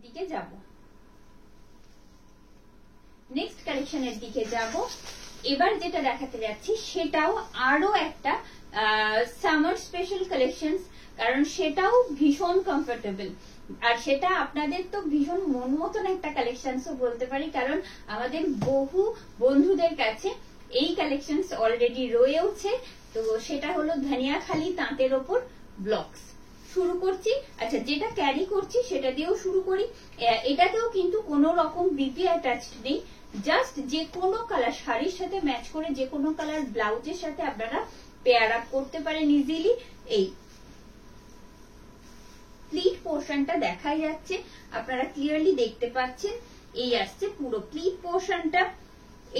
দিকে যাব। নেক্সট কালেকশনের দিকে যাব। এবার যেটা দেখাতে যাচ্ছি সেটাও আরো একটা সামার স্পেশাল কালেকশন, কারণ সেটাও ভীষণ কমফোর্টেবল, আর সেটা আপনাদের তো ভীষণ মন মতন একটা কালেকশনসও বলতে পারি, কারণ আমাদের বহু বন্ধুদের কাছে এই কালেকশনস অলরেডি রয়েছে। তো সেটা হলো ধনিয়াখালি তাঁতের ওপর ব্লকস। শুরু করছি। আচ্ছা, যেটা ক্যারি করছি সেটা দিয়েও শুরু করি। এটাতেও কিন্তু কোনো রকম বিপি অ্যাটাচড নেই, জাস্ট যে কোনো কালার শাড়ির সাথে ম্যাচ করে যে কোনো কালার ব্লাউজের সাথে আপনারা পেয়ার আপ করতে পারেন ইজিলি। এই প্লিট পোর্শনটা দেখাই যাচ্ছে, আপনারা ক্লিয়ারলি দেখতে পাচ্ছেন। এই আসছে পুরো প্লিট পোর্শনটা,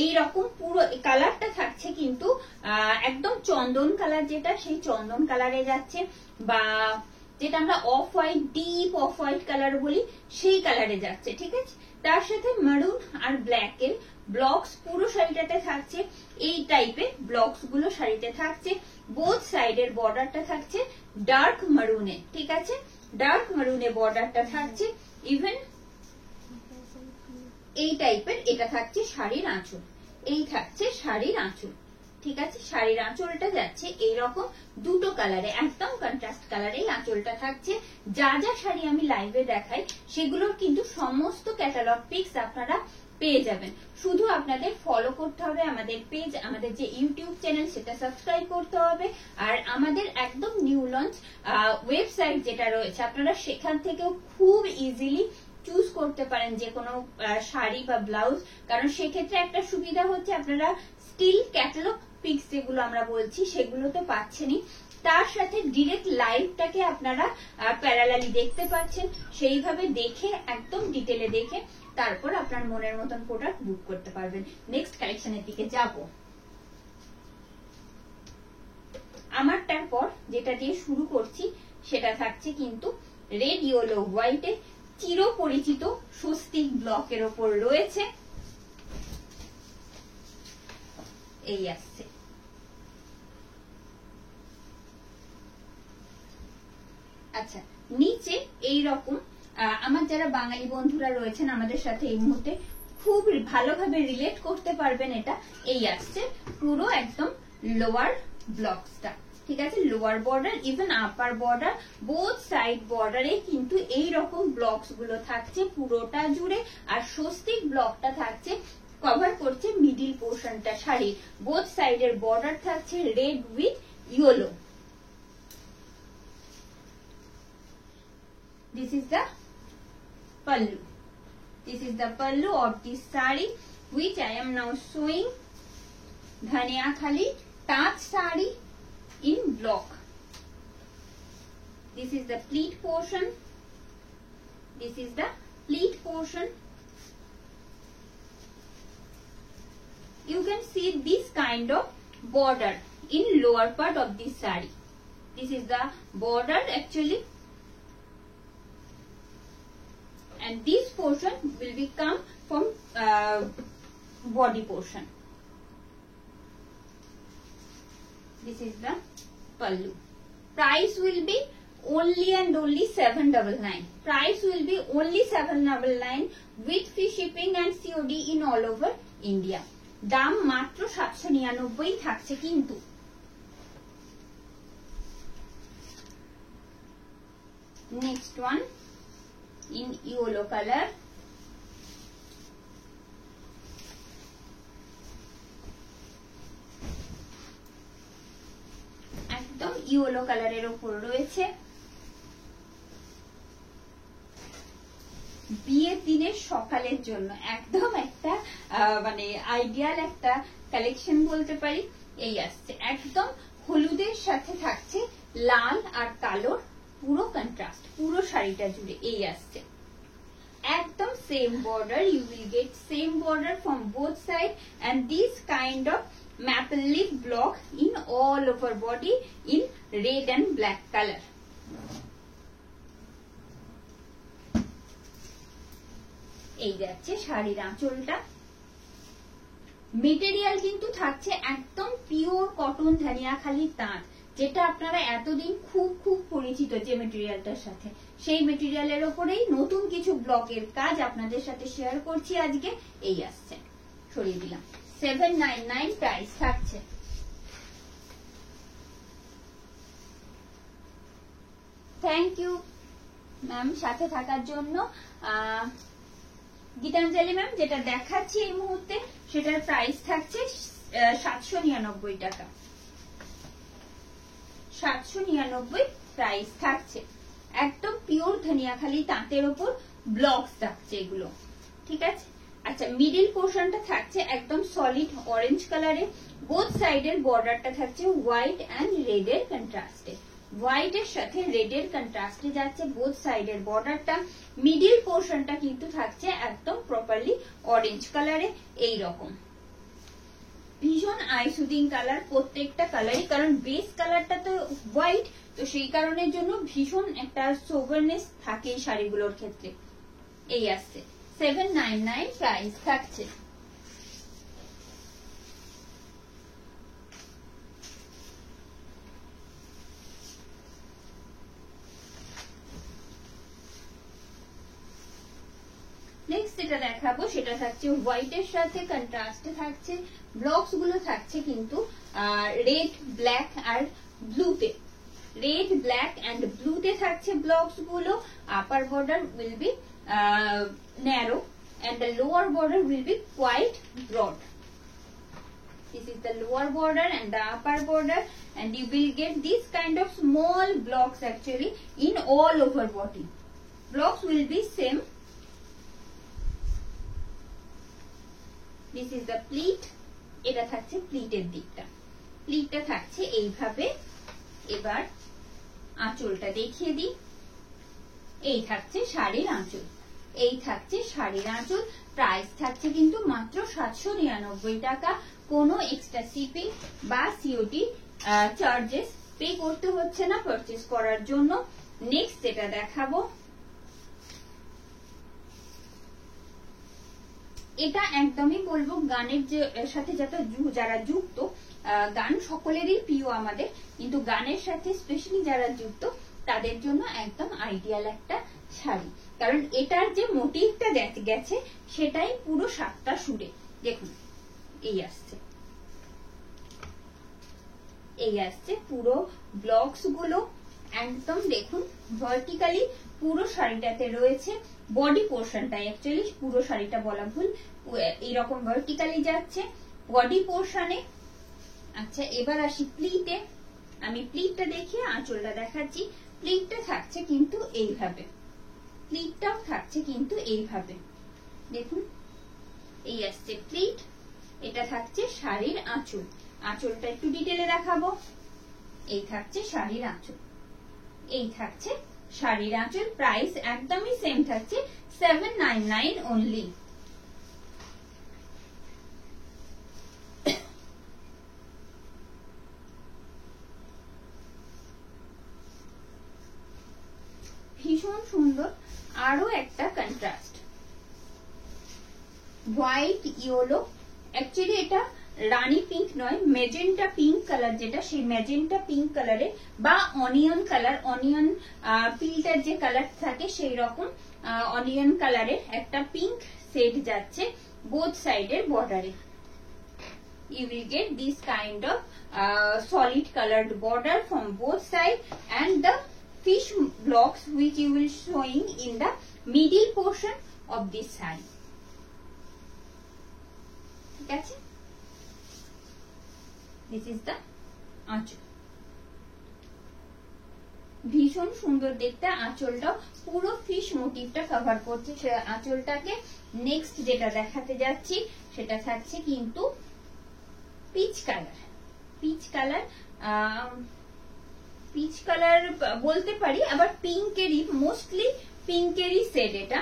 এইরকম পুরো কালারটা থাকছে কিন্তু একদম চন্দন কালার, যেটা সেই চন্দন কালারে যাচ্ছে, বা যেটা আমরা off white, deep off white colour বলি, সেই কালারে যাচ্ছে। ঠিক আছে, তার সাথে মারুন আর ব্ল্যাক এর ব্লকস পুরো শাড়িটাতে থাকছে। এই টাইপের ব্লকস গুলো শাড়িতে থাকছে। বোথ সাইডের বর্ডারটা থাকছে ডার্ক মারুনে। ঠিক আছে, ডার্ক মারুনে বর্ডারটা থাকছে। ইভেন এই টাইপের এটা থাকছে শাড়ির আঁচল, এই থাকছে শাড়ির আঁচল। ঠিক আছে, শাড়ির আঁচলটা যাচ্ছে এইরকম দুটো কালারে, একদম কন্ট্রাস্ট কালারে আঁচলটা থাকছে। যা যা শাড়ি আমি লাইভে দেখাই সেগুলোর কিন্তু সমস্ত ক্যাটালগ পিকস আপনারা পেয়ে যাবেন। শুধু আপনাদের ফলো করতে হবে আমাদের পেজ, আমাদের যে ইউটিউব চ্যানেল সেটা সাবস্ক্রাইব করতে হবে, আর আমাদের একদম নিউ লঞ্চ ওয়েবসাইট যেটা রয়েছে আপনারা সেখান থেকেও খুব ইজিলি চুজ করতে পারেন যে কোনো শাড়ি বা ব্লাউজ। কারণ সেক্ষেত্রে একটা সুবিধা হচ্ছে আপনারা স্টিল ক্যাটালগ পিক্স যেগুলো আমরা বলছি সেগুলো তো পাচ্ছেনই, তার সাথে ডিরেক্ট লাইভটাকে আপনারা প্যারালালি দেখতে পাচ্ছেন। সেইভাবে দেখে একদম ডিটেলে দেখে তারপর আপনার মনের মতন প্রোডাক্ট বুক করতে পারবেন। নেক্সট কালেকশনের দিকে যাব। আমারটার পর যেটা দিয়ে শুরু করছি সেটা থাকছে কিন্তু রেড ইয়েলো হোয়াইটে চির পরিচিত স্বস্তিক ব্লকের ওপর রয়েছে। এই আসছে, আচ্ছা নিচে এই রকম আমার যারা বাঙালি বন্ধুরা রয়েছেন আমাদের সাথে এই মুহূর্তে খুব ভালোভাবে রিলেট করতে পারবেন। এটা এই আসছে পুরো একদম লোয়ার ব্লকসটা। ঠিক আছে, lower border even upper border both side বর্ডারে কিন্তু এই রকম ব্লকস গুলো থাকছে পুরোটা জুড়ে, আর স্বস্তিক ব্লকটা থাকছে কভার করছে মিডিল পোর্শনটা শাড়ি। বোথ সাইডের বর্ডার থাকছে red with yellow. This is the pallu. This is the pallu of this saree, which I am now showing. Dhaniyakhali Taj saree in block. This is the pleat portion. This is the pleat portion. You can see this kind of border in lower part of this saree. This is the border actually. And this portion will become from body portion. This is the pallu. Price will be only and only 799. Price will be only 799 with free shipping and COD in all over India. দাম মাত্র 799 থাকছে কিন্তু। Next one in yellow color. একদম yellow কালারের উপর রয়েছে। বিয়ের দিনের সকালের জন্য একদম একটা মানে আইডিয়াল একটা কালেকশন বলতে পারি। এই আসছে একদম হলুদের সাথে থাকছে লাল আর কালোর পুরো কন্ট্রাস্ট পুরো শাড়িটা জুড়ে। এই আসছে একদম same border, you will get same border from both side and this kind of maple leaf block in all over body in red and black color. এই যাচ্ছে শাড়ির আঁচলটা। মেটেরিয়াল কিন্তু থাকছে একদম পিওর কটন ধনিয়াখালি তাঁত। যেটা আপনারা এতদিন খুব খুব পরিচিত যে মেটেরিয়ালটার সাথে, সেই মেটেরিয়ালের ওপরেই নতুন কিছু ব্লকের কাজ আপনাদের সাথে শেয়ার করছি আজকে। এই আসছে, সরিয়ে দিলাম। 799 প্রাইস থাকছে। থ্যাংক ইউ ম্যাম সাথে থাকার জন্য। গীতাঞ্জলি ম্যাম, যেটা দেখাচ্ছি এই মুহূর্তে সেটার প্রাইস থাকছে 799 টাকা। 799 প্রাইস থাকছে। একদম পিওর ধনিয়াখালি তাঁতের ওপর ব্লকস থাকছে এগুলো, ঠিক আছে। আচ্ছা, মিডিল পোর্শনটা থাকছে একদম সলিড অরেঞ্জ কালারে, বোথ সাইডের বর্ডারটা থাকছে হোয়াইট অ্যান্ড রেড এর কন্ট্রাস্টে। হোয়াইট এর সাথে রেড এর কন্ট্রাস্টে যাচ্ছে বোথ সাইডের বর্ডারটা। মিডিল পোর্শনটা কিন্তু থাকছে একদম প্রপারলি অরেঞ্জ কালারে, এই রকম ভীষণ আই সুদিং কালার প্রত্যেকটা কালারই, কারণ বেস কালারটা তো হোয়াইট, তো সেই কারণের জন্য ভীষণ একটা সোভারনেস থাকে এই শাড়িগুলোর ক্ষেত্রে। এই আসছে 799 প্রাইস থাকছে। নেক্সট যেটা দেখাবো সেটা থাকছে হোয়াইট এর সাথে কন্ট্রাস্টে থাকছে, ব্লকস গুলো থাকছে কিন্তু রেড ব্ল্যাক আর ব্লুতে। রেড ব্ল্যাক এন্ড ব্লুতে থাকছে ব্লকস গুলো। Upper border will be narrow and the lower border will be quite broad. This is the lower border and the upper border, and you will get this kind of small blocks actually in all over body. Blocks will be same. This is the pleat. এটা থাকছে প্লিটের দিকটা, প্লিটটা থাকছে এইভাবে। এবার আঁচলটা দেখিয়ে দিই। এই থাকছে শাড়ির আঁচল, এই থাকছে শাড়ির আঁচল। প্রাইস থাকছে কিন্তু মাত্র 799 টাকা। কোনো এক্সট্রা শিপিং বা সিওটি চার্জেস পে করতে হচ্ছে না পারচেজ করার জন্য। নেক্সট যেটা দেখাবো, এটা একদমই বলবো গানের যে সাথে যারা যুক্ত, গান সকলেরই প্রিয় আমাদের, কিন্তু গানের সাথে স্পেশালি যারা যুক্ত তাদের জন্য একদম আইডিয়াল একটা শাড়ি, কারণ এটার যে মোটিভটা গেছে সেটাই পুরো 7টা সুরে। দেখুন এই আসছে, এই আসছে পুরো ব্লকস গুলো একদম দেখুন ভার্টিক্যালি পুরো শাড়িটাতে রয়েছে। বডি পোর্শনটা অ্যাকচুয়ালি পুরো শাড়িটা বলা ভুল, এইরকম ভার্টিক্যালি যাচ্ছে বডি পোর্শনে। আচ্ছা, এবার আসি প্লিটে। আমি প্লিটটা দেখিয়ে আঁচলটা দেখাচ্ছি। প্লিটটা থাকছে কিন্তু এইভাবে, প্লিটটাও থাকছে কিন্তু এইভাবে। দেখুন এই আসছে প্লিট, এটা থাকছে শাড়ির আঁচল। আঁচলটা একটু ডিটেলে দেখাবো। এই থাকছে শাড়ির আঁচল, এই থাকছে শাড়ির আঁচল। প্রাইস একদমই সেম থাকছে 799 অনলি। ভীষণ সুন্দর আরো একটা কন্ট্রাস্ট, হোয়াইট ইয়েলো। অ্যাকচুয়ালি এটা রানী পিঙ্ক নয়, মেজেন্টা পিঙ্ক কালার, যেটা সেই মেজেন্টা পিঙ্ক কালারে বা অনিয়ন কালার, অনিয়ন পিলটার যে কালার থাকে সেই রকম অনিয়ন কালারের একটা পিঙ্ক সেট যাচ্ছে বোথ সাইডের বর্ডারে। You will get this kind of solid colored border from both sides and the fish blocks which you will showing in the middle portion of this saree. ঠিক আছে, this is the আঁচল। ভীষণ সুন্দর দেখতে আঁচলটা, পুরো ফিশ মোটিভটা কভার করছে সে আঁচলটাকে। Next যেটা দেখাতে যাচ্ছি সেটা থাকছে কিন্তু peach colour. Peach colour, peach colour বলতে পারি, আবার পিঙ্কেরই, মোস্টলি পিঙ্কেরই শেড এটা।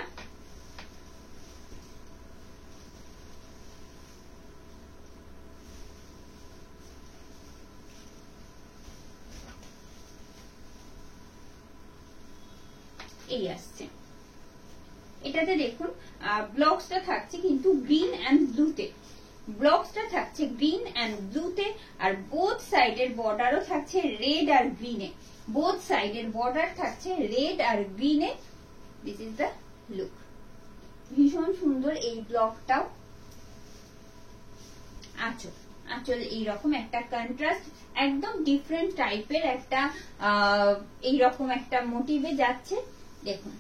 এই আসছে, এটাতে দেখুন ব্লকসটা থাকছে কিন্তু গ্রিন এন্ড ব্লুতে। ব্লকসটা থাকছে গ্রিন এন্ড ব্লুতে, আর বোথ সাইডের বর্ডারও থাকছে রেড আর গ্রিনে। বোথ সাইডের বর্ডার থাকছে রেড আর গ্রিনে। This is the look. ভীষণ সুন্দর এই ব্লকটাও। আঁচল, আঁচল এইরকম একটা কন্ট্রাস্ট, একদম ডিফারেন্ট টাইপের একটা এইরকম একটা মোটিভে যাচ্ছে। দেখুন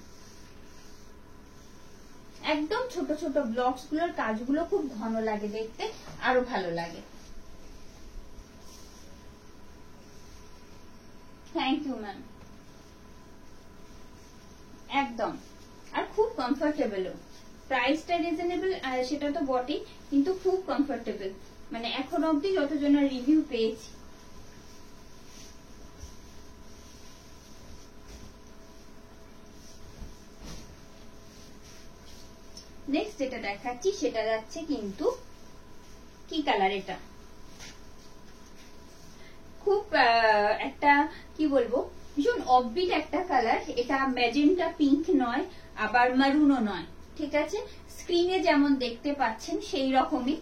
একদম ছোট ছোট ব্লকস গুলোর কাজগুলো খুব ঘন লাগে দেখতে, আরো ভালো লাগে। Thank you ma'am. একদম, আর খুব কমফোর্টেবলও। প্রাইসটা রিজনেবল সেটা তো বটেই, কিন্তু খুব কমফোর্টেবল। মানে এখন অব্দি যতজনের রিভিউ পেয়েছি। নেক্সট যেটা দেখাচ্ছি সেটা যাচ্ছে কিন্তু কি কালার, এটা খুব একটা কি বলবো ভীষণ অফবিট একটা কালার। এটা ম্যাজেন্টা পিঙ্ক নয়, আবার মারুনও নয়, ঠিক আছে। স্ক্রিনে যেমন দেখতে পাচ্ছেন সেই রকমই।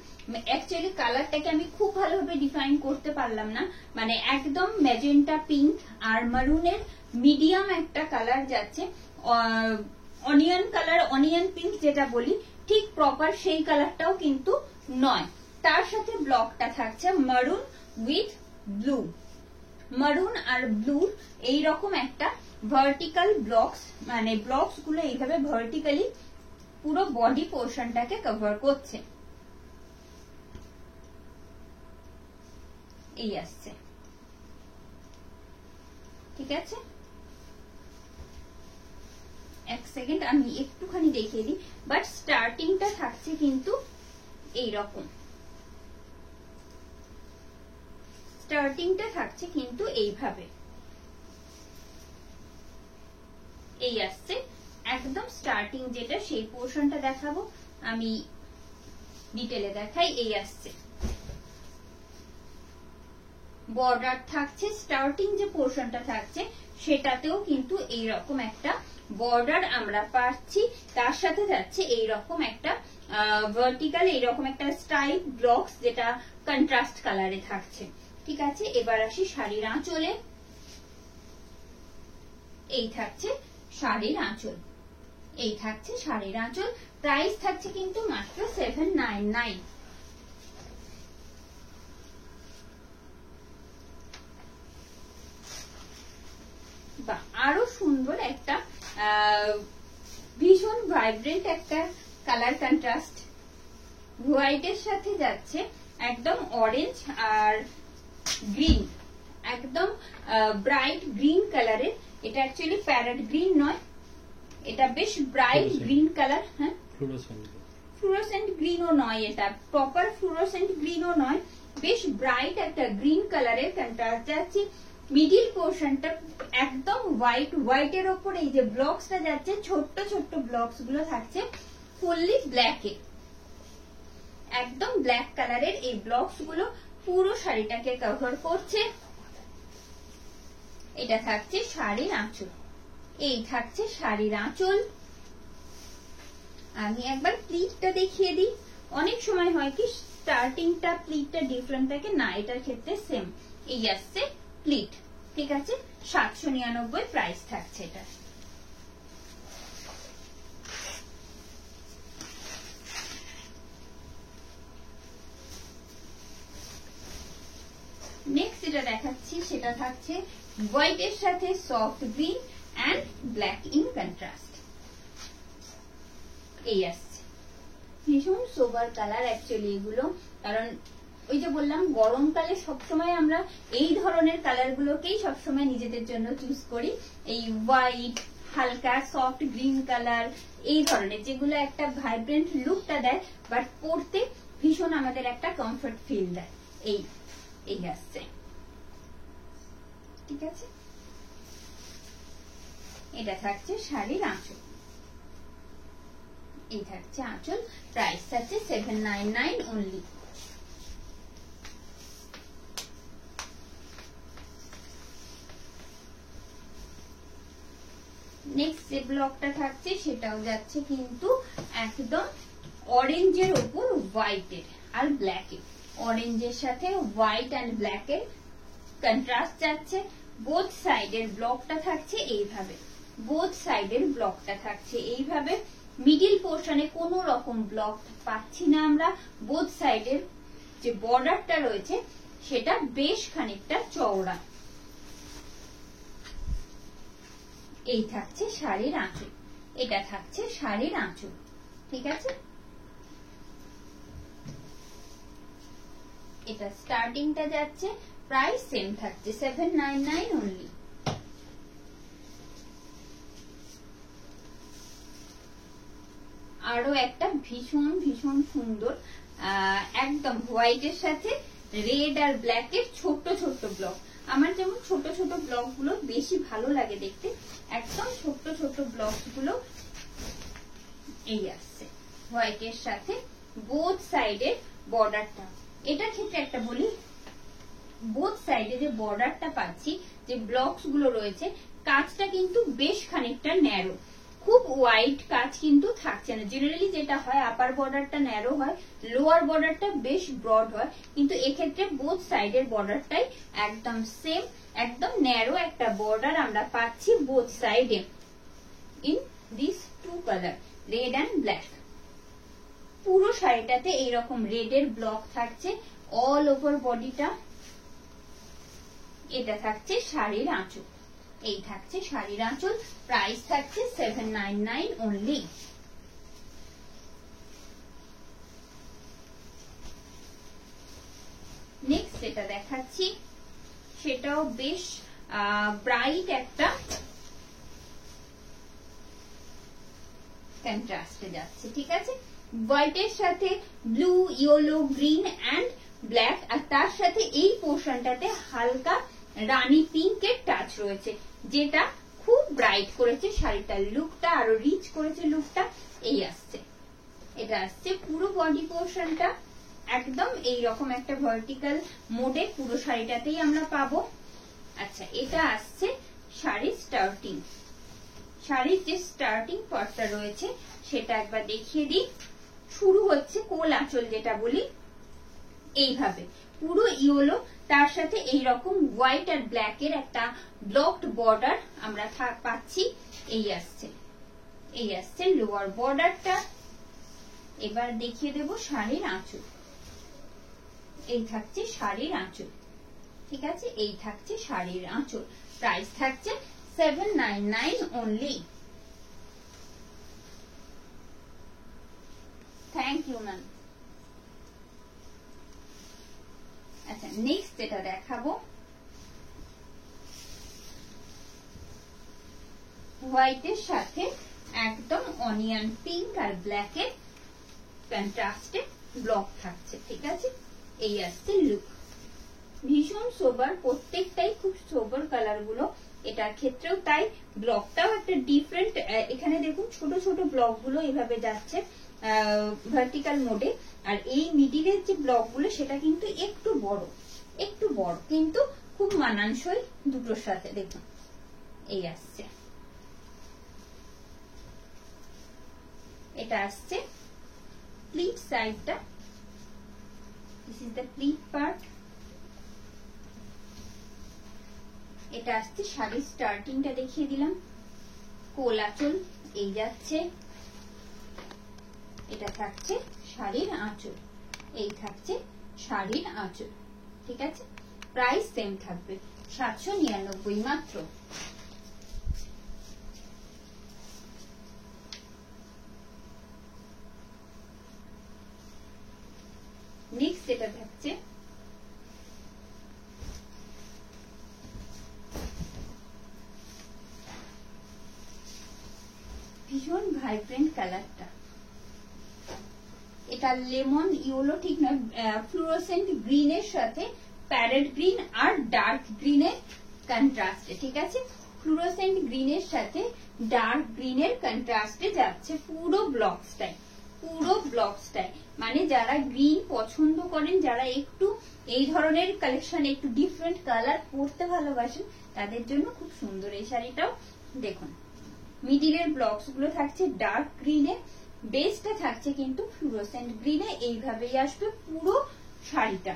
অ্যাকচুয়ালি কালারটাকে আমি খুব ভালোভাবে ডিফাইন করতে পারলাম না, মানে একদম ম্যাজেন্টা পিঙ্ক আর মারুনের মিডিয়াম একটা কালার যাচ্ছে। অনিয়ন কালার, অনিয়ন পিঙ্ক যেটা বলি, ঠিক প্রপার সেই কালারটাও কিন্তু নয়। তার সাথে ব্লকটা থাকছে মারুন উইথ ব্লু, মারুন আর ব্লু এইরকম একটা ভার্টিক্যাল ব্লকস, মানে ব্লকস গুলো এইভাবে ভার্টিক্যালি পুরো বডি পোর্শনটাকে কভার করছে। এই আসছে, ঠিক আছে। এক সেকেন্ড আমি একটুখানি দেখিয়ে দিই, বাট স্টার্টিংটা থাকছে কিন্তু এইরকম। স্টার্টিংটা থাকছে কিন্তু এইভাবে, এই আসছে একদম স্টার্টিং যেটা সেই পোর্শনটা দেখাবো আমি, ডিটেলে দেখাই। এই আসছে বর্ডার থাকছে, স্টার্টিং যে পোর্শনটা থাকছে সেটাতেও কিন্তু এইরকম একটা বর্ডার আমরা পাচ্ছি। তার সাথে যাচ্ছে এইরকম একটা ভার্টিক্যাল এইরকম একটা স্ট্রাইপ ব্লকস যেটা কন্ট্রাস্ট কালারে থাকছে, ঠিক আছে। এবার আসি শাড়ির আঁচলে। এই থাকছে শাড়ির আঁচল, এই থাকছে শাড়ির আঁচল। প্রাইস থাকছে কিন্তু মাত্র 799। বা আরো সুন্দর একটা ভীষণ ভাইব্রেন্ট একটা কালার কন্ট্রাস্ট, হোয়াইটের সাথে যাচ্ছে একদম অরেঞ্জ আর গ্রিন, একদম ব্রাইট গ্রিন কালারের। এটা অ্যাকচুয়ালি প্যারট গ্রিন নয়, এটা বেশ ব্রাইট গ্রিন কালার। হ্যাঁ, ফ্লুরোসেন্ট গ্রিনও নয়, এটা প্রপার ফ্লুরোসেন্ট গ্রিনও নয়, বেশ ব্রাইট একটা গ্রিন কালারের কন্ট্রাস্ট যাচ্ছে। মিডিল পোর্শনটা একদম হোয়াইট, হোয়াইটের ওপর এই যে ব্লকসটা যাচ্ছে, ছোট্ট ছোট্ট ব্লকস গুলো থাকছে ফুললি ব্ল্যাকে, একদম ব্ল্যাক কালারের এই ব্লকস গুলো পুরো শাড়িটাকে কভার করছে। এটা থাকছে শাড়ির আঁচল, এই থাকছে শাড়ির আঁচল। আমি একবার প্লিটটা দেখিয়ে দিই। অনেক সময় হয় কি স্টার্টিংটা প্লিটটা ডিফারেন্ট থাকে, না এটার ক্ষেত্রে সেম। এই আসছে প্লিট, ঠিক আছে। 799 প্রাইস থাকছে এটা। নেক্সট যেটা দেখাচ্ছি সেটা থাকছে হোয়াইটের সাথে soft green and black in contrast. এই আসছে ভীষণ সোবার কালার অ্যাকচুয়ালি এগুলো, কারণ ওই যে বললাম গরমকালে সবসময় আমরা এই ধরনের কালার গুলোকেই সবসময় নিজেদের জন্য চুজ করি। এই হোয়াইট, হালকা সফট গ্রিন কালার, এই ধরনের যেগুলো একটা ভাইব্রেন্ট লুকটা দেয়, বাট পরতে ভীষণ আমাদের একটা কমফর্ট ফিল দেয়। এই এই আসছে, ঠিক আছে। এটা থাকছে শাড়ির আঁচল, এই থাকছে আঁচল। প্রাইস থাকছে 799 অনলি। নেক্সট যে ব্লকটা থাকছে সেটাও যাচ্ছে কিন্তু একদম অরেঞ্জের ওপর হোয়াইটের, আর ব্ল্যাকে, অরেঞ্জের সাথে হোয়াইট অ্যান্ড ব্ল্যাকের কন্ট্রাস্ট যাচ্ছে। বোথ সাইডের ব্লকটা থাকছে এইভাবে, বোথ সাইডের ব্লকটা থাকছে এইভাবে। মিডিল পোর্শনে কোনো রকম ব্লক পাচ্ছি না আমরা। বোথ সাইডের যে বর্ডারটা রয়েছে সেটা বেশ খানিকটা চওড়া। এই থাকছে শাড়ির আঁচল, এটা থাকছে শাড়ির আঁচল, ঠিক আছে। এটা স্টার্টিংটা যাচ্ছে, প্রাইস সেম থাকছে 799 অনলি। আরো একটা ভীষণ ভীষণ সুন্দর একদম হোয়াইটের সাথে রেড আর ব্ল্যাকের ছোট্ট ছোট্ট ব্লক। আমার যেমন ছোট ছোট ব্লক গুলো বেশি ভালো লাগে দেখতে, একদম ছোট্ট ছোট্ট ব্লক গুলো এই আসছে হোয়াইটের সাথে বোথ সাইডের বর্ডারটা। এটার ক্ষেত্রে একটা বলি, বোথ সাইডে যে বর্ডারটা পাচ্ছি, যে ব্লকস গুলো রয়েছে, কাজটা কিন্তু বেশ খানিকটা ন্যারো, খুব ওয়াইড কাজ কিন্তু থাকছে না। জেনারেলি যেটা হয় আপার বর্ডারটা ন্যারো হয়, লোয়ার বর্ডারটা বেশ ব্রড হয়, কিন্তু এক্ষেত্রে বোথ সাইডের বর্ডারটাই একদম সেম, একদম ন্যারো একটা বর্ডার আমরা পাচ্ছি বোথ সাইডে in this two colour, red and black. পুরো শাড়িটাতে এইরকম রেডের ব্লক থাকছে অল ওভার বডিটা। এটা থাকছে শাড়ির আঁচল, এই থাকছে শাড়ির আঁচল, প্রাইস থাকছে 799 অনলি। নেক্সট যেটা দেখাচ্ছি সেটাও বেশ ব্রাইট একটা কন্ট্রাস্টে যাচ্ছে, ঠিক আছে। হোয়াইটের সাথে blue, yellow, green and black, আর তার সাথে এই পোর্শনটাতে হালকা রানী পিঙ্কের টাচ রয়েছে, যেটা খুব ব্রাইট করেছে শাড়িটার লুকটা, আরো রিচ করেছে লুকটা। এই আসছে, এটা আসছে পুরো বডি পোর্শনটা একদম এইরকম একটা ভার্টিক্যাল মোডে পুরো শাড়িটাতেই আমরা পাবো। আচ্ছা, এটা আসছে শাড়ির স্টার্টিং, শাড়ির যে স্টার্টিং পার্টটা রয়েছে সেটা একবার দেখিয়ে দিই। শুরু হচ্ছে কোল আঁচল যেটা বলি, এইভাবে পুরো ইয়েলো, তার সাথে এইরকম হোয়াইট আর ব্ল্যাক এর একটা ব্লকড বর্ডার আমরা পাচ্ছি। এই আসছে, এই আসছে লোয়ার বর্ডারটা। এবার দেখিয়ে দেব শাড়ির আঁচল, এই থাকছে শাড়ির আঁচল, ঠিক আছে। এই থাকছে শাড়ির আঁচল, প্রাইস থাকছে 799 অনলি। Thank you ma'am. আচ্ছা, নেক্সট যেটা দেখাবো হোয়াইটের সাথে একদম অনিয়ন পিঙ্ক আর ব্ল্যাক এর কন্ট্রাস্টে ব্লক থাকছে, ঠিক আছে। এই আসছে লুক, ভীষণ সোবার, প্রত্যেকটাই খুব সোবার কালার গুলো। এটার ক্ষেত্রেও তাই, ব্লকটাও একটা ডিফারেন্ট। এখানে দেখুন ছোট ছোট ব্লক গুলো এভাবে যাচ্ছে ভার্টিক্যাল মোডে, আর এই মিডিলের যে ব্লক গুলো সেটা কিন্তু একটু বড়, একটু বড়, কিন্তু খুব মানানসই দুটোর সাথে। দেখুন এই আসছে, এটা আসছে প্লিট সাইডটা, this is the pleat part. এটা আসছে শাড়ির স্টার্টিংটা দেখিয়ে দিলাম, কোল আঁচল এই যাচ্ছে, এটা থাকছে শাড়ির আঁচল, এই থাকছে শাড়ির আঁচল, ঠিক আছে। প্রাইস সেম থাকবে 799 মাত্র। নেক্সট যেটা থাকছে ভীষণ ভাইব্রেন্ট কালারটা, এটা লেমন ইয়েলো ঠিক নয়, ফ্লুরোসেন্ট গ্রিনের সাথে প্যারেট গ্রিন আর ডার্ক গ্রিনের কন্ট্রাস্টে, ঠিক আছে। ফ্লুরোসেন্ট গ্রিনের সাথে ডার্ক গ্রিনের কন্ট্রাস্টে যাচ্ছে পুরো ব্লকসটাই, পুরো ব্লকসটাই। মানে যারা গ্রিন পছন্দ করেন, যারা একটু এই ধরনের কালেকশন, একটু ডিফারেন্ট কালার পরতে ভালোবাসেন, তাদের জন্য খুব সুন্দর এই শাড়িটাও। দেখুন মিডিলের ব্লকস গুলো থাকছে ডার্ক গ্রিনে, বেসটা থাকছে কিন্তু ফ্লুরোসেন্ট গ্রিনে, এইভাবেই আসবে পুরো শাড়িটা।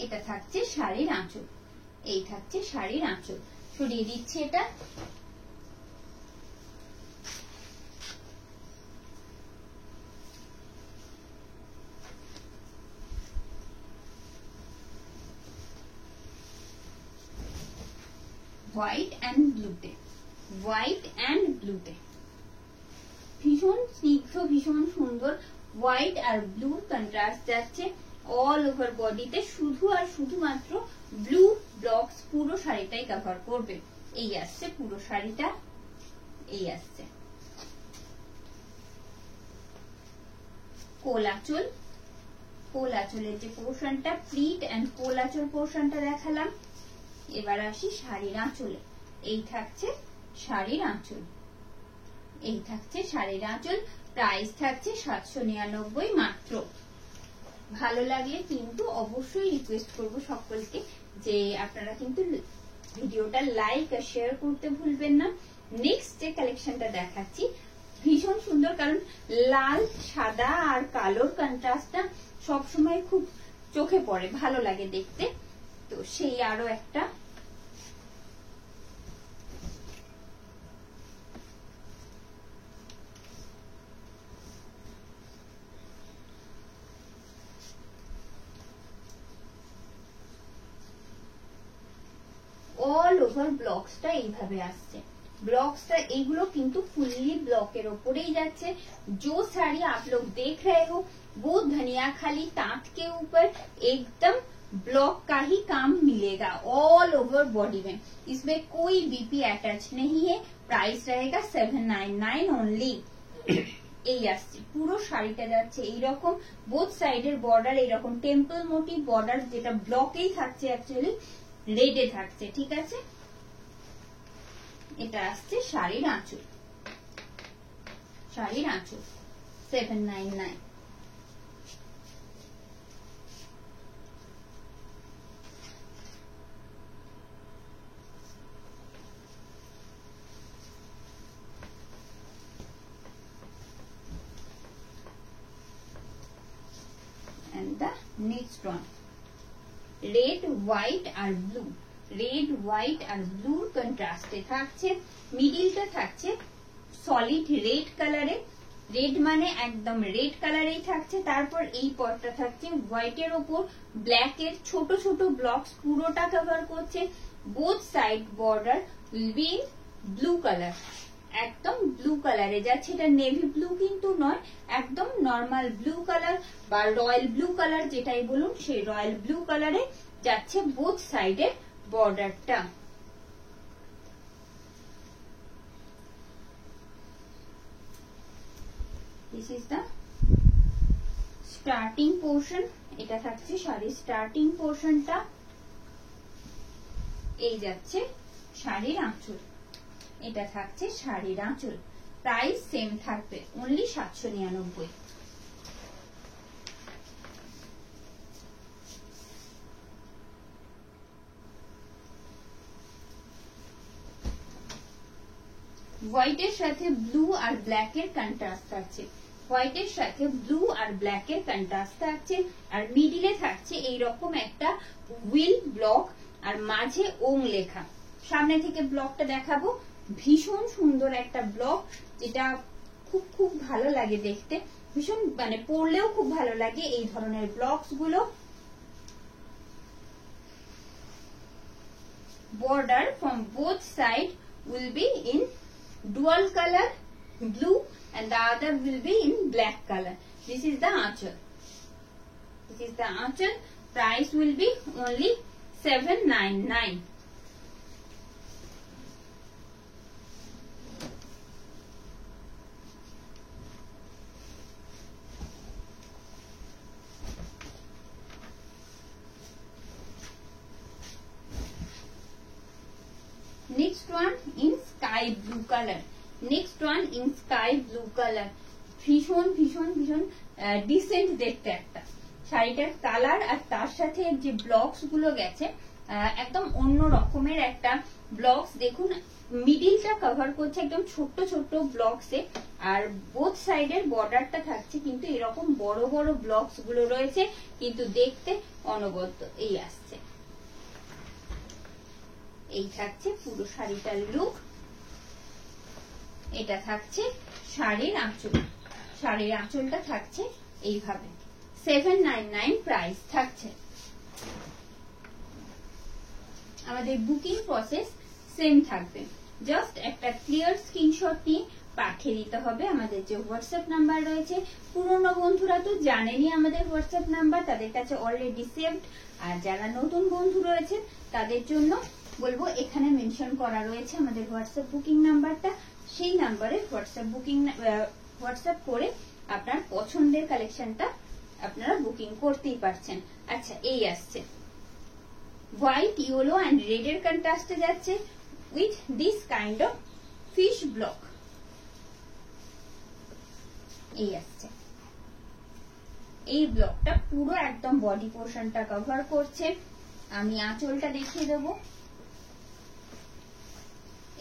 এটা থাকছে শাড়ির আঁচল, এই থাকছে শাড়ির আঁচল। সরিয়ে দিচ্ছি এটা। হোয়াইট অ্যান্ড ব্লুতে, হোয়াইট অ্যান্ড ব্লুতে ভীষণ স্নিগ্ধ, ভীষণ সুন্দর হোয়াইট আর ব্লুর কন্ট্রাস্ট যাচ্ছে অল ওভার বডিতে। শুধু আর শুধুমাত্র ব্লু ব্লকস পুরো শাড়িটাই কভার করবে। এই আসছে পুরো শাড়িটা, এই আসছে কোলাচল। কোলাচলের যে পোর্শনটা, প্লিট এন্ড কোলাচল পোর্শনটা দেখালাম। এবার আসি শাড়ির আঁচলে। এই থাকছে শাড়ির আঁচল, এই থাকছে শাড়ির আঁচল। প্রাইস থাকছে 799 মাত্র। ভালো লাগলে কিন্তু অবশ্যই রিকোয়েস্ট করব সকলকে যে আপনারা কিন্তু ভিডিওটা লাইক আর শেয়ার করতে ভুলবেন না। নেক্সট যে কালেকশনটা দেখাচ্ছি ভীষণ সুন্দর, কারণ লাল সাদা আর কালোর কন্ট্রাস্টটা সবসময় খুব চোখে পড়ে, ভালো লাগে দেখতে। তো সেই আরো একটা অল ওভার ব্লকসটা এইভাবে আসছে। ब्लॉक्स एगुलो किंतु फुल्ली ब्लॉकेर ऊपरेई जाच्छे। जो साड़ी आप लोग देख रहे हो वो धनिया खाली तांत के ऊपर एकदम ब्लॉक का ही काम मिलेगा ऑल ओवर बॉडी में। इसमें कोई बीपी अटैच नहीं है। प्राइस रहेगा 799 ओनली। এই আসছে পুরো শাড়িটা যাচ্ছে এইরকম, বোথ সাইডের বর্ডার এইরকম টেম্পল মোটিভ বর্ডার, যেটা ব্লকেই থাকছে অ্যাকচুয়ালি রেডে থাকছে, ঠিক আছে। এটা আসছে শাড়ির আঁচল, শাড়ির আঁচল 799। And the next one red white R blue, red white R blue কন্ট্রাস্টে থাকছে। মিডিলটা থাকছে সলিড রেড কালারে, রেড মানে একদম রেড কালারেই থাকছে। তারপর এই পটটা থাকছে হোয়াইটের ওপর ব্ল্যাকের ছোট ছোট ব্লকস পুরোটা কভার করছে। Both side border will be in blue colour, একদম ব্লু কালারে যাচ্ছে। এটা নেভি ব্লু কিন্তু নয়, একদম নর্মাল ব্লু কালার বা রয়্যাল ব্লু কালার যেটাই বলুন, সেই রয়্যাল ব্লু কালারে যাচ্ছে বোথ সাইডের বর্ডারটা। This is the starting portion. এটা থাকছে শাড়ির স্টার্টিং পোর্শনটা। এই যাচ্ছে শাড়ির আঁচল, এটা থাকছে শাড়ির আঁচল। প্রাইস সেম থাকবে অনলি 799। হোয়াইটের সাথে ব্লু আর ব্ল্যাক এর কন্ট্রাস্ট থাকছে, হোয়াইটের সাথে ব্লু আর ব্ল্যাক এর কন্ট্রাস্ট থাকছে। আর মিডিলে থাকছে এইরকম একটা হুইল ব্লক আর মাঝে ওং লেখা। সামনে থেকে ব্লকটা দেখাবো, ভীষণ সুন্দর একটা ব্লক, যেটা খুব খুব ভালো লাগে দেখতে, ভীষণ মানে পরলেও খুব ভালো লাগে এই ধরনের ব্লকস গুলো। Border from both side will be in dual color blue and the other will be in black color. This is the aanchal, this is the aanchal. Price will be only 799. Next one in sky blue color, next one in sky blue color. ভীষণ ভীষণ ভীষণ dissent দেখতে একটা শাড়িটার colour, আর তার সাথে যে blocks গুলো গেছে একদম অন্য রকমের একটা ব্লকস। দেখুন মিডিলটা কভার করছে একদম ছোট্ট ছোট্ট ব্লকসে, আর বোথ সাইডের বর্ডারটা থাকছে কিন্তু এরকম বড় বড় ব্লকস গুলো রয়েছে, কিন্তু দেখতে অনবদ্য এই আসছে। এই থাকছে পুরো শাড়িটার লুক। এটা থাকছে শাড়ির আঁচল। শাড়ির আঁচলটা থাকছে এইভাবে। 799 প্রাইস থাকছে। আমাদের বুকিং প্রসেস সেম থাকবে, জাস্ট একটা ক্লিয়ার স্ক্রিনশট নিয়ে পাঠিয়ে দিতে হবে আমাদের যে হোয়াটসঅ্যাপ নাম্বার রয়েছে। পুরনো বন্ধুরা তো জানেনই আমাদের হোয়াটসঅ্যাপ নাম্বার, তাদের কাছে অলরেডি সেভড। আর যারা নতুন বন্ধু রয়েছে তাদের জন্য বলবো এখানে মেনশন করা রয়েছে আমাদের হোয়াটসঅ্যাপ বুকিং নাম্বারটা। সেই নাম্বারে হোয়াটসঅ্যাপ করে আপনার পছন্দের কালেকশনটা আপনারা বুকিং করতেই পারছেন। আচ্ছা, এই আসছে হোয়াইট, ইয়েলো এন্ড রেড এর কন্ট্রাস্টে যাচ্ছে with this kind of fish block. এই আসছে, এই ব্লকটা পুরো একদম বডি পোর্শনটা কভার করছে। আমি আঁচলটা দেখিয়ে দেব।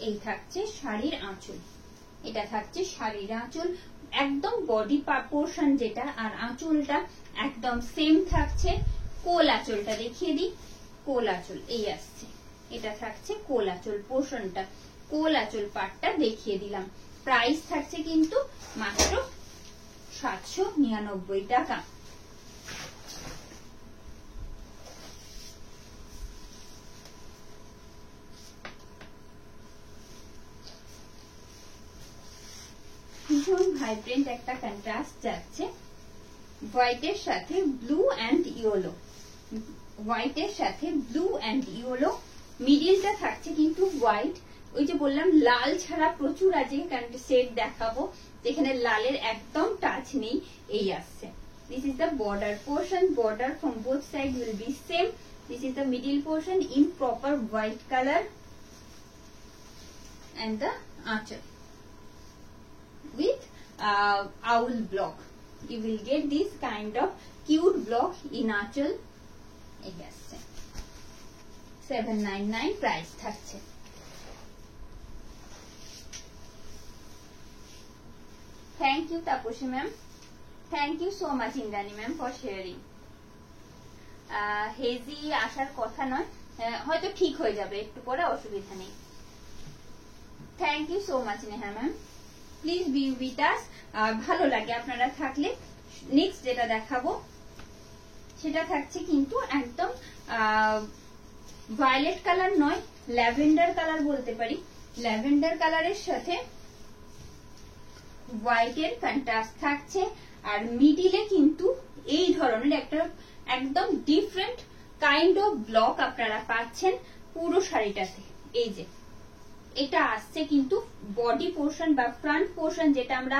এই থাকছে শাড়ির আঁচল। এটা থাকছে শাড়ির আঁচল, একদম বডি পোর্শন যেটা, আর আঁচলটা একদম সেম থাকছে। কোল আঁচলটা দেখিয়ে দিই। কোল আঁচল এই আসছে, এটা থাকছে কোল আঁচল পোর্শনটা। কোল আঁচল পাটটা দেখিয়ে দিলাম। প্রাইস থাকছে কিন্তু মাত্র 799 টাকা। ভীষণ ভাইব্রেন্ট একটা কন্ট্রাস্ট যাচ্ছে হোয়াইটের সাথে ব্লু অ্যান্ড ইয়েলো। হোয়াইটের সাথে ব্লু অ্যান্ড ইয়েলো, মিডিলটা থাকছে কিন্তু হোয়াইট। ওই যে বললাম লাল ছাড়া প্রচুর আজকে শেড দেখাবো, যেখানে লালের একদম টাচ নেই। এই আসছে, this is the border portion. Border from both side will be same. This is the middle portion in proper white colour and the archer with owl block. You will get this kind of cute block in archer. Yes, 799 price থাকছে। Thank you Taposhi ma'am. Thank you so much Indani ma'am for sharing. Hazy আসার কথা নয়, হয়তো ঠিক হয়ে যাবে একটু পরে, অসুবিধা নেই। Thank you so much Neha ma'am, please be with us. ভালো লাগে আপনারা থাকলে। নেক্সট যেটা দেখাবো সেটা থাকছে কিন্তু একদম ভায়োলেট কালার নয়, ল্যাভেন্ডার কালার বলতে পারি। ল্যাভেন্ডার কালারের সাথে হোয়াইটের কন্ট্রাস্ট থাকছে, আর মিডিলে কিন্তু এই ধরনের একটা একদম ডিফারেন্ট কাইন্ড অফ ব্লক আপনারা পাচ্ছেন পুরো শাড়িটাতে। এই যে এটা আসছে কিন্তু বডি পোর্শন বা ফ্রন্ট পোর্শন, যেটা আমরা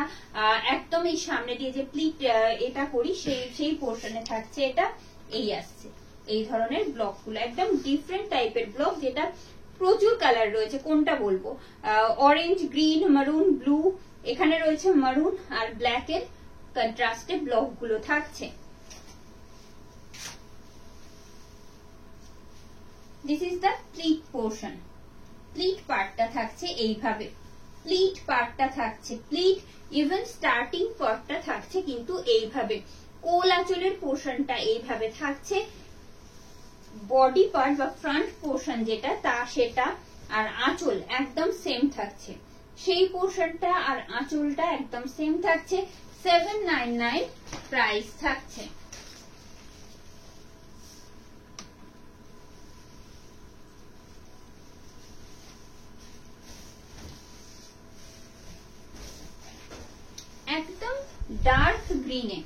একদম এই সামনে দিয়ে যে প্লিট এটা করি সেই পোর্শনে থাকছে এটা। এই আসছে এই ধরনের ব্লক গুলো, একদম ডিফারেন্ট টাইপের ব্লক, যেটা প্রচুর কালার রয়েছে। কোনটা বলবো, অরেঞ্জ, গ্রিন, মারুন, ব্লু, এখানে রয়েছে মারুন আর ব্ল্যাক এর কন্ট্রাস্টে ব্লক গুলো থাকছে। This is the pleat portion. Pleat পার্টটা থাকছে এইভাবে, প্লিট পার্টটা থাকছে প্লিট, ইভেন স্টার্টিং পার্টটা থাকছে কিন্তু এইভাবে। কোল আঁচলের পোর্শনটা এইভাবে থাকছে, বডি পার্ট বা ফ্রন্ট পোর্শন যেটা সেটা আর আঁচল একদম সেম থাকছে। সেই পোর্শনটা আর আঁচলটা একদম সেম থাকছে। 799 প্রাইস থাকছে। একদম ডার্ক গ্রিনে,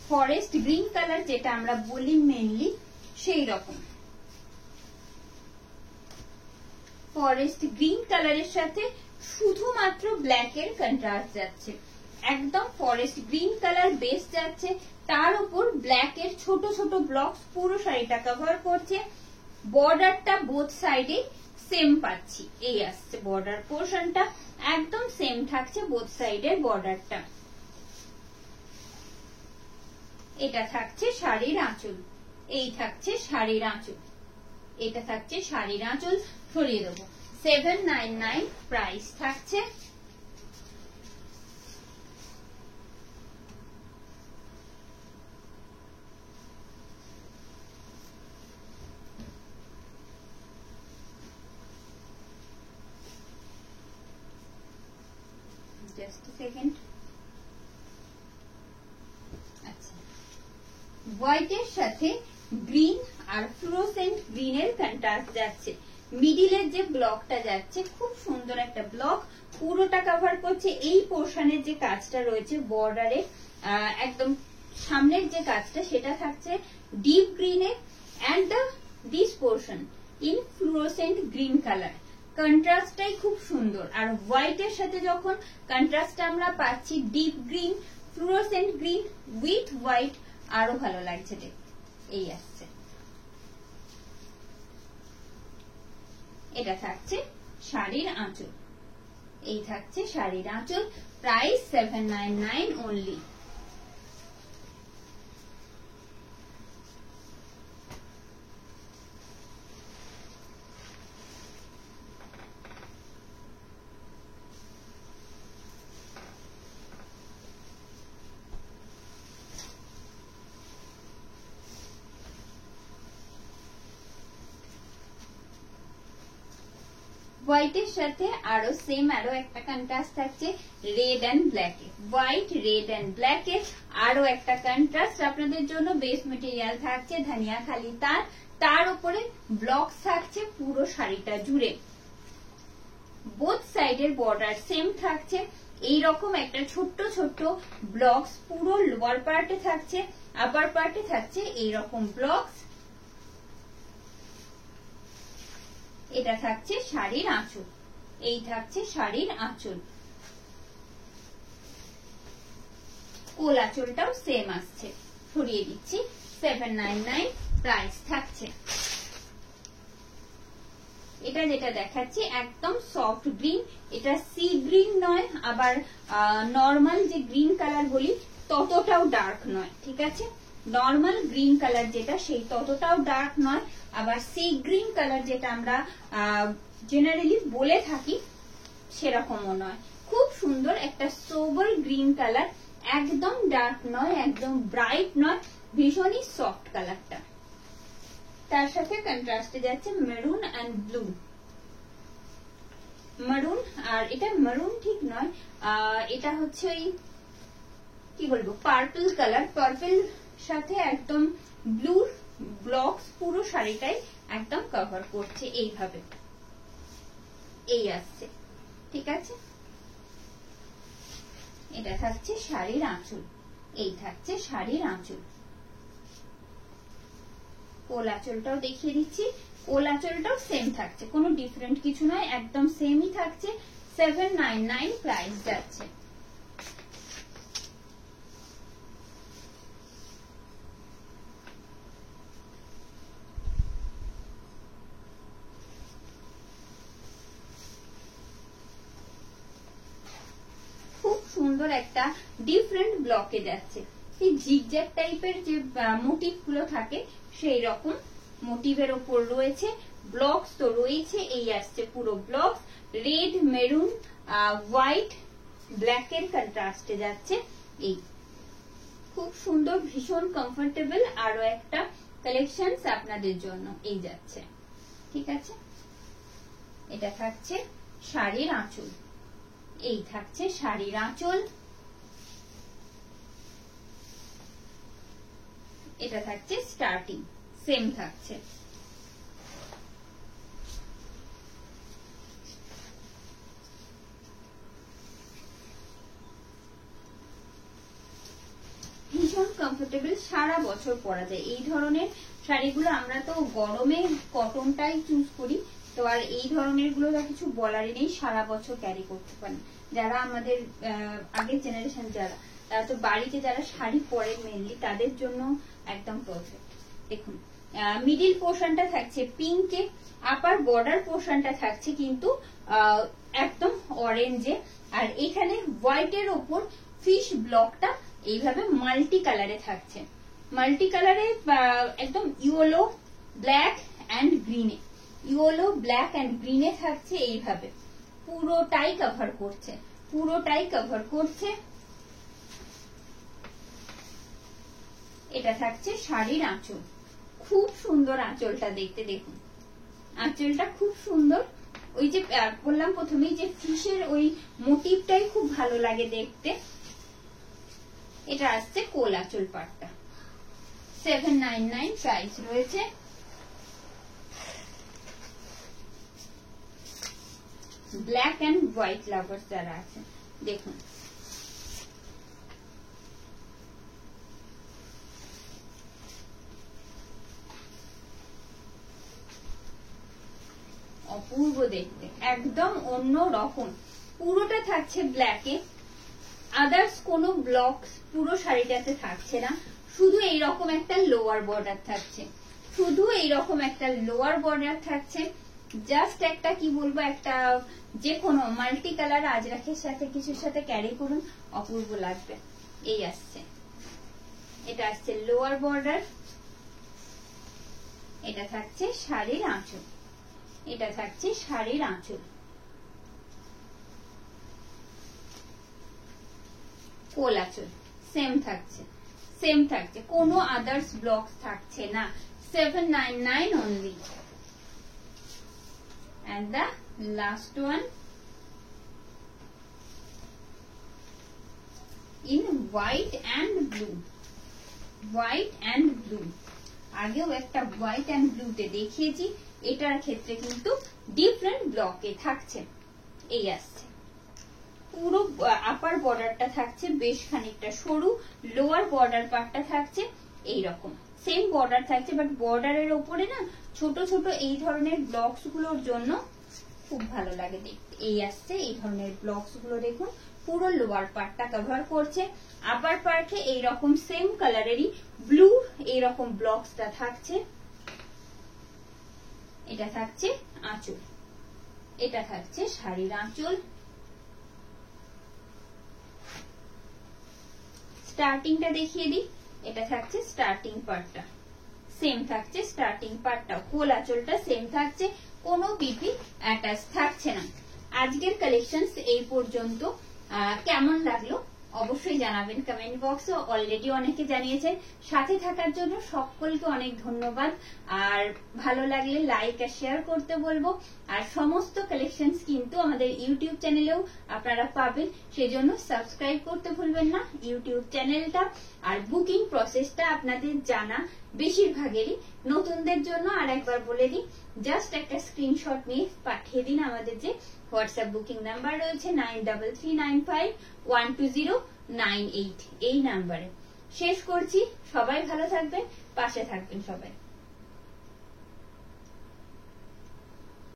ফরেস্ট গ্রিন কালার যেটা আমরা বলি মেনলি, সেই রকম ফরেস্ট গ্রিন কালারের সাথে শুধুমাত্র ব্ল্যাক এর কন্ট্রাস্ট যাচ্ছে। একদম ফরেস্ট গ্রিন কালার বেস যাচ্ছে, তার উপর ব্ল্যাক এর ছোট ছোট ব্লকস পুরো শাড়িটা কভার করছে। বর্ডারটা বোথ সাইডে সেম পাচ্ছি। এই আসছে বর্ডার পোর্শনটা, একদম সেম থাকছে বোথ সাইডের বর্ডারটা। এটা থাকছে শাড়ির আঁচল। এই থাকছে শাড়ির আঁচল। এটা থাকছে শাড়ির আঁচল। সরিয়ে দেবো। 799 প্রাইস থাকছে। Just a second. আচ্ছা, হোয়াইটের সাথে গ্রিন আর ফ্লোরোসেন্ট গ্রিনের কন্ট্রাস্ট যাচ্ছে। মিডিলের যে ব্লকটা যাচ্ছে খুব সুন্দর একটা ব্লক, পুরোটা কভার করছে। এই পোর্শনের যে কাজটা রয়েছে বর্ডারে একদম সামনের যে কাজটা সেটা থাকছে ডিপ গ্রিনে and this portion in fluorescent green colour. কন্ট্রাস্টটাই খুব সুন্দর। আর হোয়াইটের সাথে যখন কন্ট্রাস্টটা আমরা পাচ্ছি deep green fluorescent green with white, আরো ভালো লাগছে দেখতে। এই আসছে, এটা থাকছে শাড়ির আঁচল। এই থাকছে শাড়ির আঁচল, প্রাইস 799 অনলি। হোয়াইটের সাথে আরো সেম আরো একটা কন্ট্রাস্ট থাকছে রেড এন্ড ব্ল্যাক এ। হোয়াইট রেড এন্ড ব্ল্যাক এ আরো একটা কন্ট্রাস্ট আপনাদের জন্য। বেস মেটেরিয়াল থাকছে ধানিয়া খালি তার, তার উপরে ব্লকস থাকছে পুরো শাড়িটা জুড়ে। বোথ সাইডের বর্ডার সেম থাকছে। এইরকম একটা ছোট্ট ছোট্ট ব্লকস পুরো লোয়ার পার্টে থাকছে, আপার পার্টে থাকছে এইরকম ব্লকস। এটা থাকছে শাড়ির আঁচল। এই থাকছে শাড়ির আঁচল। কোল আঁচলটাও সেম আসছে। সরিয়ে দিচ্ছি, 799 প্রাইস থাকছে। এটা যেটা দেখাচ্ছি একদম সফট গ্রিন, এটা সি গ্রিন নয়, আবার নর্মাল যে গ্রিন কালার বলি ততটাও ডার্ক নয়, ঠিক আছে। নর্মাল গ্রিন কালার যেটা সেই ততটাও ডার্ক নয়, আবার সি গ্রিন কালার যেটা আমরা জেনারেলি বলে থাকি সেরকমও নয়। খুব সুন্দর একটা সোবার গ্রিন কালার, একদম ডার্ক নয়, একদম ব্রাইট নয়, ভীষণই সফট কালারটা। তার সাথে কন্ট্রাস্টে যাচ্ছে মেরুন এন্ড ব্লু। মেরুন, আর এটা মেরুন ঠিক নয়, এটা হচ্ছে ওই কি বলবো পার্পল কালার। পার্পল সাথে একদম ব্লু ব্লকস পুরো শাড়িটাই একদম কভার করছে এইভাবে। এই আসছে, ঠিক আছে। এটা থাকছে শাড়ির আঁচল। এই থাকছে শাড়ির আঁচল। কোল আঁচলটাও দেখিয়ে দিচ্ছি। কোল আঁচলটাও সেম থাকছে, কোনো ডিফারেন্ট কিছু নয়, একদম সেমই থাকছে। 799 প্রাইস যাচ্ছে। খুব সুন্দর একটা ডিফারেন্ট ব্লকে যাচ্ছে। সেই জিগজ্যাগ টাইপের যে মোটিভ গুলো থাকে সেই রকম মোটিভের ওপর রয়েছে। ব্লকস তো রয়েছে, এই আসছে পুরো blocks. Red, maroon, white, black এর কন্ট্রাস্টে যাচ্ছে। এই খুব সুন্দর, ভীষণ কমফোর্টেবল আরো একটা কালেকশন আপনাদের জন্য এই যাচ্ছে, ঠিক আছে। এটা থাকছে শাড়ির আঁচল। এই থাকছে শাড়ির আঁচল। এটা থাকছে স্টার্টিং, সেম থাকছে। ভীষণ কমফোর্টেবল, সারা বছর পরা যায় এই ধরনের শাড়িগুলো। আমরা তো গরমে কটনটাই চুজ করি, তো আর এই ধরনের গুলো কিছু বলারই নেই, সারা বছর ক্যারি করতে পারেন। যারা আমাদের আগের জেনারেশন যারা, তারা তো বাড়িতে যারা শাড়ি পরে মেনলি, তাদের জন্য একদম পারফেক্ট। দেখুন মিডিল পোর্শনটা থাকছে পিঙ্কে, আপার বর্ডার পোর্শনটা থাকছে কিন্তু একদম অরেঞ্জে, আর এখানে হোয়াইটের ওপর ফিশ ব্লকটা এইভাবে মাল্টি কালারে থাকছে। মাল্টি কালারে একদম ইয়েলো, ব্ল্যাক এন্ড গ্রিনে ইয়েলো, ব্ল্যাক এন্ড গ্রিনে থাকছে এইভাবে, পুরোটাই কভার করছে, পুরোটাই কভার করছে। এটা থাকছে শাড়ির আঁচল, খুব সুন্দর আঁচলটা দেখতে, দেখুন আঁচলটা খুব সুন্দর। ওই যে বললাম প্রথমেই যে ফিশের ওই মোটিভটাই খুব ভালো লাগে দেখতে। এটা আসছে কোল আঁচল পাটটা, 799 প্রাইস রয়েছে। ব্ল্যাক এন্ড হোয়াইট লাভার্স যারা আছে দেখুন, অপূর্ব দেখতে, একদম অন্য রকম। পুরোটা থাকছে ব্ল্যাকে, আদার্স কোনো ব্লকস পুরো শাড়িটাতে থাকছে না, শুধু এইরকম একটা লোয়ার বর্ডার থাকছে, শুধু এইরকম একটা লোয়ার বর্ডার থাকছে। জাস্ট একটা কি বলবো, একটা যে কোনো মাল্টি কালার আজরাখের সাথে কিছুর সাথে ক্যারি করুন, অপূর্ব লাগবে। এই আসছে, এটা আসছে লোয়ার বর্ডার, এটা থাকছে শাড়ির আঁচল, এটা থাকছে শাড়ির আঁচল। কোল আঁচল সেম থাকছে, সেম থাকছে, কোনো আদার্স ব্লক থাকছে না। 799 only. And the last one in white and blue. White and blue. আগেও একটা হোয়াইট এন্ড ব্লুতে দেখিয়েছি, এটার ক্ষেত্রে কিন্তু ডিফারেন্ট ব্লকে থাকছে। এই আসছে, পুরো আপার বর্ডারটা থাকছে বেশ খানিকটা সরু, লোয়ার বর্ডার পার্টটা থাকছে এইরকম সেম বর্ডার থাকছে, বাট বর্ডারের ওপরে না ছোট ছোট এই ধরনের ব্লকস গুলোর জন্য খুব ভালো লাগে দেখতে। এই আসছে এই ধরনের ব্লকস গুলো, দেখুন পুরো লোয়ার পার্টটা কভার করছে, আপার পার্টে এইরকম সেম কালারেরই ব্লু এইরকম ব্লকসটা থাকছে। এটা থাকছে আঁচল, এটা থাকছে শাড়ির আঁচল। স্টার্টিংটা দেখিয়ে দিই, এটা থাকছে স্টার্টিং পার্টটা, সেম থাকছে স্টার্টিং পার্টটা, কোল আঁচলটা সেম থাকছে, কোনো বিপি অ্যাটাচ থাকছে না। আজকের কালেকশনস এই পর্যন্ত। কেমন লাগলো অবশ্যই জানাবেন কমেন্ট বক্সে, অলরেডি অনেকে জানিয়েছেন। সাথে থাকার জন্য সকলকে অনেক ধন্যবাদ। আর ভালো লাগলে লাইক আর শেয়ার করতে বলবো। আর সমস্ত কালেকশনস কিন্তু আমাদের ইউটিউব চ্যানেলেও আপনারা পাবেন, সেজন্য সাবস্ক্রাইব করতে ভুলবেন না ইউটিউব চ্যানেলটা। আর বুকিং প্রসেসটা আপনাদের জানা বেশিরভাগেরই, নতুনদের জন্য আর একবার বলে দিই, জাস্ট একটা স্ক্রিনশট নিয়ে পাঠিয়ে দিন আমাদের যে হোয়াটসঅ্যাপ বুকিং নাম্বার রয়েছে 9395120998, এই নাম্বারে। শেষ করছি, সবাই ভালো থাকবেন, পাশে থাকবেন সবাই।